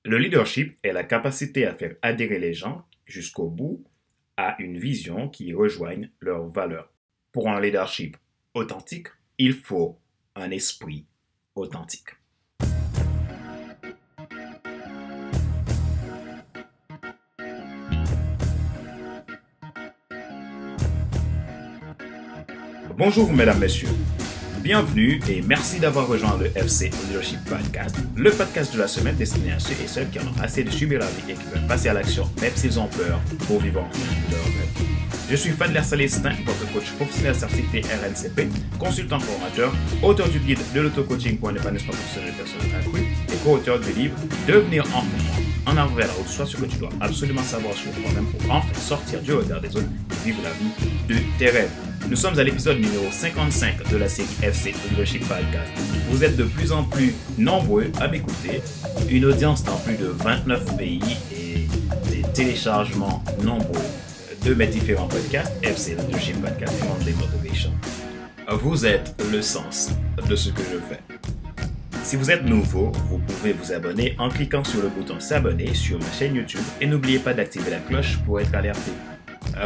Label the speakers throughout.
Speaker 1: Le leadership est la capacité à faire adhérer les gens jusqu'au bout à une vision qui rejoigne leurs valeurs. Pour un leadership authentique, il faut un esprit authentique. Bonjour mesdames, messieurs. Bienvenue et merci d'avoir rejoint le FC Leadership Podcast, le podcast de la semaine destiné à ceux et celles qui en ont assez de subir la vie et qui veulent passer à l'action même s'ils ont peur pour vivre enfin leur rêve. Je suis Fadler Célestin, votre coach professionnel certifié RNCP, consultant formateur, auteur du guide de l'auto-coaching pour un épanouissement professionnel personnel accru et co-auteur du livre Devenir enfin en avant vers la route, soit ce que tu dois absolument savoir sur toi-même pour enfin sortir du regard des autres et vivre la vie de tes rêves. Nous sommes à l'épisode numéro 55 de la série FC Leadership Podcast. Vous êtes de plus en plus nombreux à m'écouter, une audience dans plus de 29 pays et des téléchargements nombreux de mes différents podcasts, FC Leadership Podcast et Monday Motivation. Vous êtes le sens de ce que je fais. Si vous êtes nouveau, vous pouvez vous abonner en cliquant sur le bouton s'abonner sur ma chaîne YouTube et n'oubliez pas d'activer la cloche pour être alerté.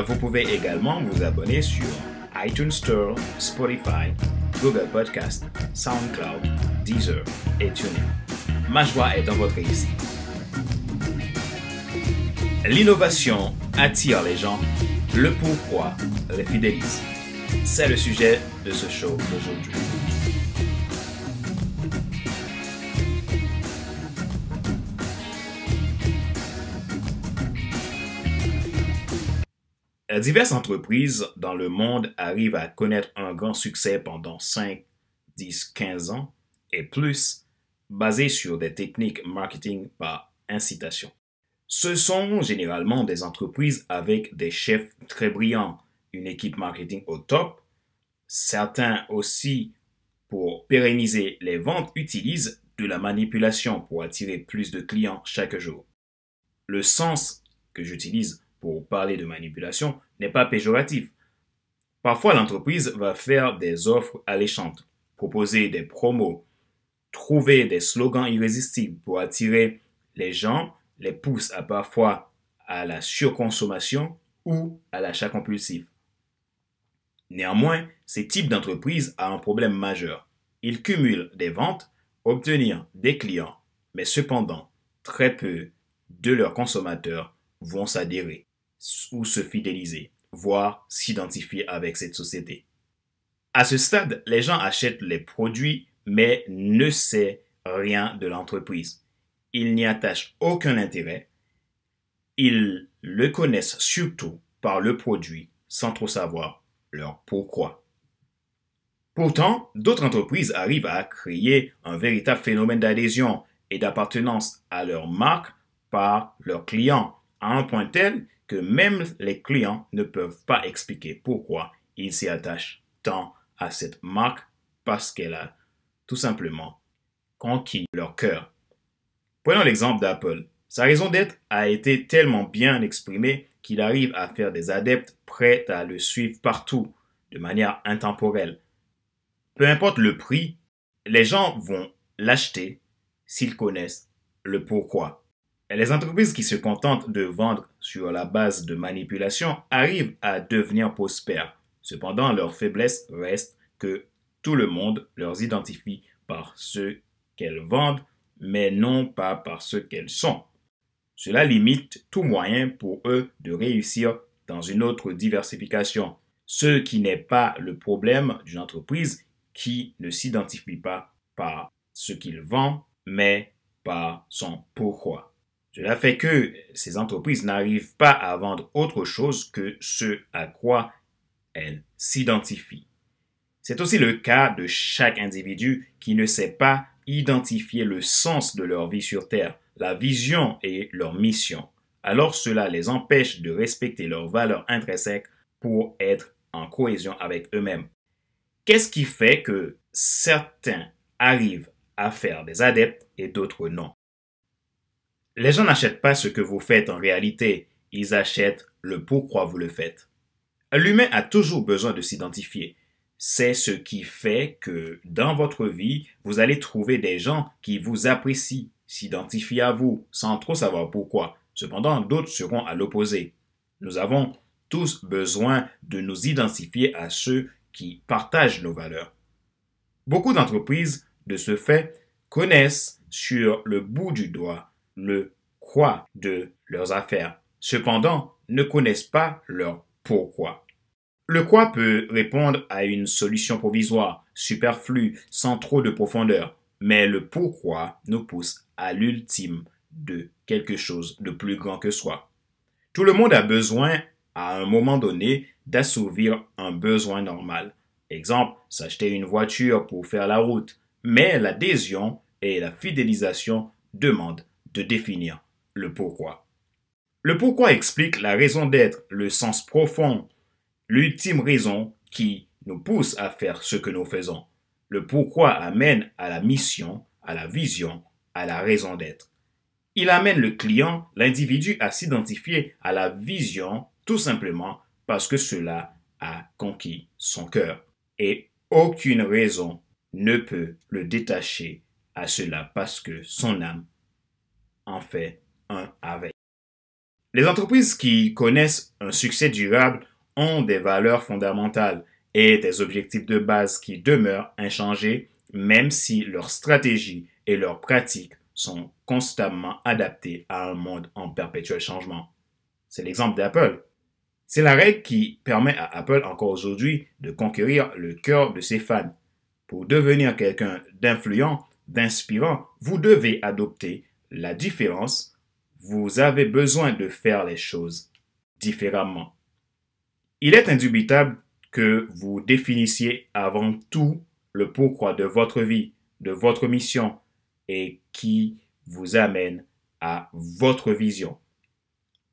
Speaker 1: Vous pouvez également vous abonner sur iTunes Store, Spotify, Google Podcast, SoundCloud, Deezer et TuneIn. Ma joie est dans votre réussite. L'innovation attire les gens, le pourquoi les fidélise. C'est le sujet de ce show d'aujourd'hui. Diverses entreprises dans le monde arrivent à connaître un grand succès pendant 5, 10, 15 ans et plus, basées sur des techniques marketing par incitation. Ce sont généralement des entreprises avec des chefs très brillants, une équipe marketing au top. Certains aussi, pour pérenniser les ventes, utilisent de la manipulation pour attirer plus de clients chaque jour. Le sens que j'utilise pour parler de manipulation n'est pas péjoratif. Parfois, l'entreprise va faire des offres alléchantes, proposer des promos, trouver des slogans irrésistibles pour attirer les gens, les pousse parfois à la surconsommation ou à l'achat compulsif. Néanmoins, ces types d'entreprises ont un problème majeur. Ils cumulent des ventes, obtenir des clients, mais cependant, très peu de leurs consommateurs vont s'adhérer ou se fidéliser, voire s'identifier avec cette société. À ce stade, les gens achètent les produits mais ne savent rien de l'entreprise. Ils n'y attachent aucun intérêt. Ils le connaissent surtout par le produit sans trop savoir leur pourquoi. Pourtant, d'autres entreprises arrivent à créer un véritable phénomène d'adhésion et d'appartenance à leur marque par leurs clients, à un point tel que même les clients ne peuvent pas expliquer pourquoi ils s'y attachent tant à cette marque parce qu'elle a tout simplement conquis leur cœur. Prenons l'exemple d'Apple. Sa raison d'être a été tellement bien exprimée qu'il arrive à faire des adeptes prêts à le suivre partout de manière intemporelle. Peu importe le prix, les gens vont l'acheter s'ils connaissent le pourquoi. Les entreprises qui se contentent de vendre sur la base de manipulation arrivent à devenir prospères. Cependant, leur faiblesse reste que tout le monde leur identifie par ce qu'elles vendent, mais non pas par ce qu'elles sont. Cela limite tout moyen pour eux de réussir dans une autre diversification, ce qui n'est pas le problème d'une entreprise qui ne s'identifie pas par ce qu'il vend, mais par son pourquoi. Cela fait que ces entreprises n'arrivent pas à vendre autre chose que ce à quoi elles s'identifient. C'est aussi le cas de chaque individu qui ne sait pas identifier le sens de leur vie sur Terre, la vision et leur mission. Alors cela les empêche de respecter leurs valeurs intrinsèques pour être en cohésion avec eux-mêmes. Qu'est-ce qui fait que certains arrivent à faire des adeptes et d'autres non? Les gens n'achètent pas ce que vous faites en réalité, ils achètent le pourquoi vous le faites. L'humain a toujours besoin de s'identifier. C'est ce qui fait que dans votre vie, vous allez trouver des gens qui vous apprécient s'identifient à vous sans trop savoir pourquoi. Cependant, d'autres seront à l'opposé. Nous avons tous besoin de nous identifier à ceux qui partagent nos valeurs. Beaucoup d'entreprises, de ce fait, connaissent sur le bout du doigt le quoi de leurs affaires. Cependant, ne connaissent pas leur pourquoi. Le quoi peut répondre à une solution provisoire, superflue, sans trop de profondeur, mais le pourquoi nous pousse à l'ultime de quelque chose de plus grand que soi. Tout le monde a besoin, à un moment donné, d'assouvir un besoin normal. Exemple, s'acheter une voiture pour faire la route, mais l'adhésion et la fidélisation demandent de définir le pourquoi. Le pourquoi explique la raison d'être, le sens profond, l'ultime raison qui nous pousse à faire ce que nous faisons. Le pourquoi amène à la mission, à la vision, à la raison d'être. Il amène le client, l'individu, à s'identifier à la vision tout simplement parce que cela a conquis son cœur. Et aucune raison ne peut le détacher à cela parce que son âme en fait un avec. Les entreprises qui connaissent un succès durable ont des valeurs fondamentales et des objectifs de base qui demeurent inchangés même si leurs stratégies et leurs pratiques sont constamment adaptées à un monde en perpétuel changement. C'est l'exemple d'Apple. C'est la règle qui permet à Apple encore aujourd'hui de conquérir le cœur de ses fans. Pour devenir quelqu'un d'influent, d'inspirant, vous devez adopter la différence. Vous avez besoin de faire les choses différemment. Il est indubitable que vous définissiez avant tout le pourquoi de votre vie, de votre mission et qui vous amène à votre vision.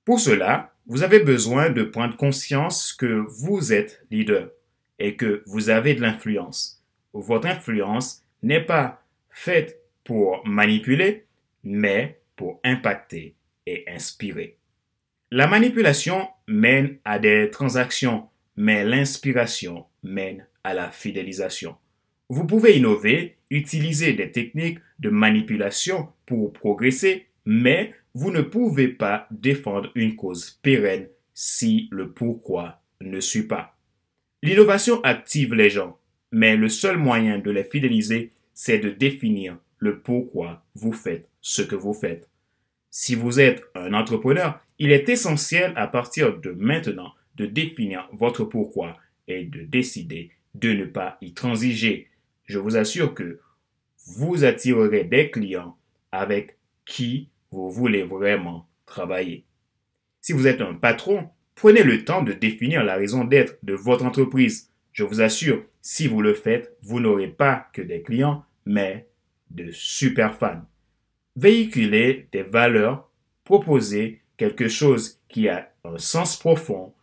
Speaker 1: Pour cela, vous avez besoin de prendre conscience que vous êtes leader et que vous avez de l'influence. Votre influence n'est pas faite pour manipuler, mais pour impacter et inspirer. La manipulation mène à des transactions, mais l'inspiration mène à la fidélisation. Vous pouvez innover, utiliser des techniques de manipulation pour progresser, mais vous ne pouvez pas défendre une cause pérenne si le pourquoi ne suit pas. L'innovation active les gens, mais le seul moyen de les fidéliser, c'est de définir le pourquoi vous faites ce que vous faites. Si vous êtes un entrepreneur, il est essentiel à partir de maintenant de définir votre pourquoi et de décider de ne pas y transiger. Je vous assure que vous attirerez des clients avec qui vous voulez vraiment travailler. Si vous êtes un patron, prenez le temps de définir la raison d'être de votre entreprise. Je vous assure, si vous le faites, vous n'aurez pas que des clients, mais de super fans. Véhiculez des valeurs, proposez quelque chose qui a un sens profond,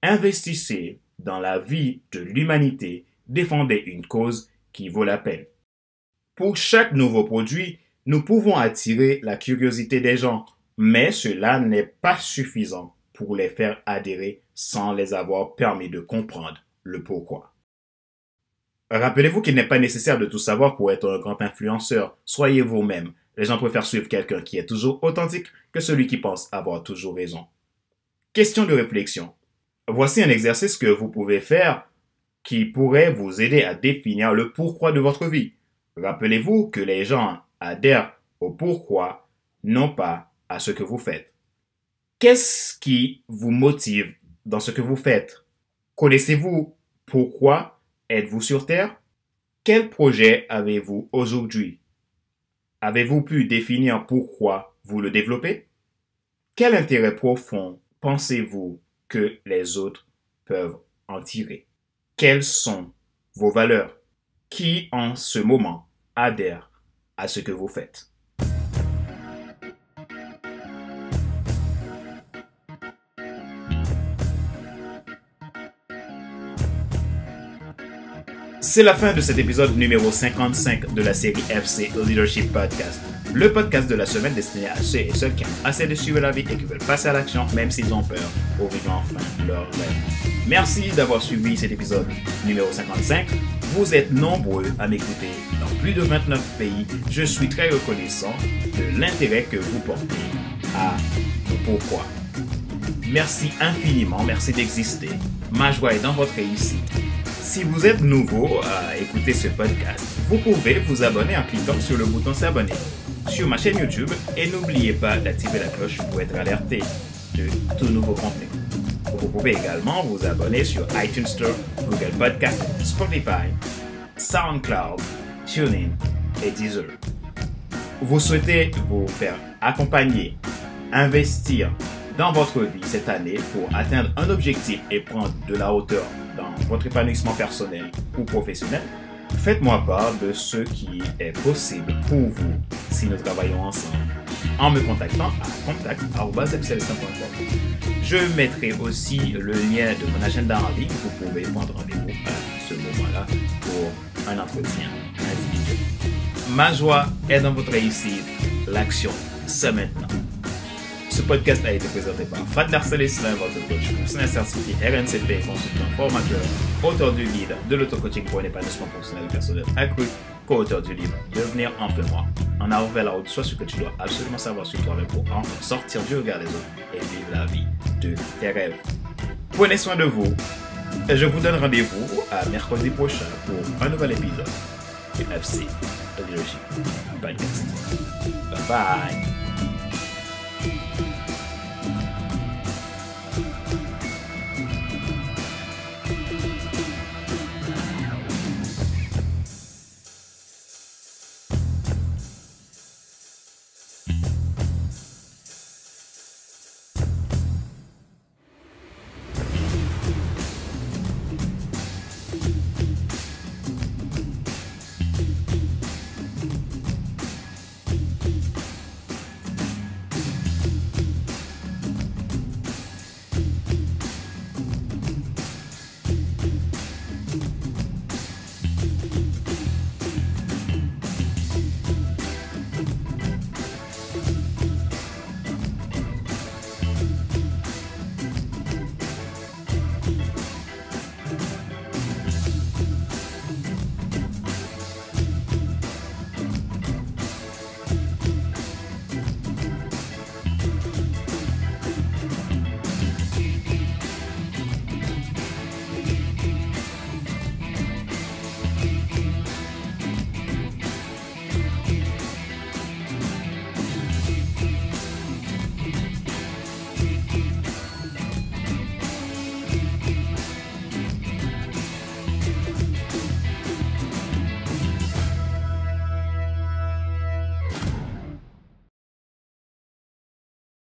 Speaker 1: investissez dans la vie de l'humanité, défendez une cause qui vaut la peine. Pour chaque nouveau produit, nous pouvons attirer la curiosité des gens, mais cela n'est pas suffisant pour les faire adhérer sans les avoir permis de comprendre le pourquoi. Rappelez-vous qu'il n'est pas nécessaire de tout savoir pour être un grand influenceur. Soyez vous-même. Les gens préfèrent suivre quelqu'un qui est toujours authentique que celui qui pense avoir toujours raison. Question de réflexion. Voici un exercice que vous pouvez faire qui pourrait vous aider à définir le pourquoi de votre vie. Rappelez-vous que les gens adhèrent au pourquoi, non pas à ce que vous faites. Qu'est-ce qui vous motive dans ce que vous faites? Connaissez-vous pourquoi êtes-vous sur Terre? Quel projet avez-vous aujourd'hui? Avez-vous pu définir pourquoi vous le développez? Quel intérêt profond pensez-vous que les autres peuvent en tirer? Quelles sont vos valeurs? Qui en ce moment adhère à ce que vous faites? C'est la fin de cet épisode numéro 55 de la série FC Leadership Podcast. Le podcast de la semaine destiné à ceux et celles qui ont assez de suivre la vie et qui veulent passer à l'action même s'ils ont peur pour vivre enfin leur rêve. Merci d'avoir suivi cet épisode numéro 55. Vous êtes nombreux à m'écouter dans plus de 29 pays. Je suis très reconnaissant de l'intérêt que vous portez à pourquoi. Merci infiniment, merci d'exister. Ma joie est dans votre réussite. Si vous êtes nouveau à écouter ce podcast, vous pouvez vous abonner en cliquant sur le bouton s'abonner sur ma chaîne YouTube et n'oubliez pas d'activer la cloche pour être alerté de tout nouveau contenu. Vous pouvez également vous abonner sur iTunes Store, Google Podcast, Spotify, SoundCloud, TuneIn et Deezer. Vous souhaitez vous faire accompagner, investir dans votre vie cette année pour atteindre un objectif et prendre de la hauteur dans votre épanouissement personnel ou professionnel, faites-moi part de ce qui est possible pour vous si nous travaillons ensemble en me contactant à contact@epsilon.com. Je mettrai aussi le lien de mon agenda en ligne. Vous pouvez prendre rendez-vous à ce moment-là pour un entretien individuel. Ma joie est dans votre réussite. L'action, c'est maintenant. Ce podcast a été présenté par Fred Darcel-Eslin, votre coach personnel certifié RNCP, consultant formateur, auteur du guide de l'auto-coaching pour un épanouissement personnel accru, co-auteur du livre Devenir enfin moi. En avant vers la route, soit ce que tu dois absolument savoir sur toi-même pour enfin sortir du regard des autres et vivre la vie de tes rêves. Prenez soin de vous et je vous donne rendez-vous à mercredi prochain pour un nouvel épisode du FC Leadership Podcast. Bye bye.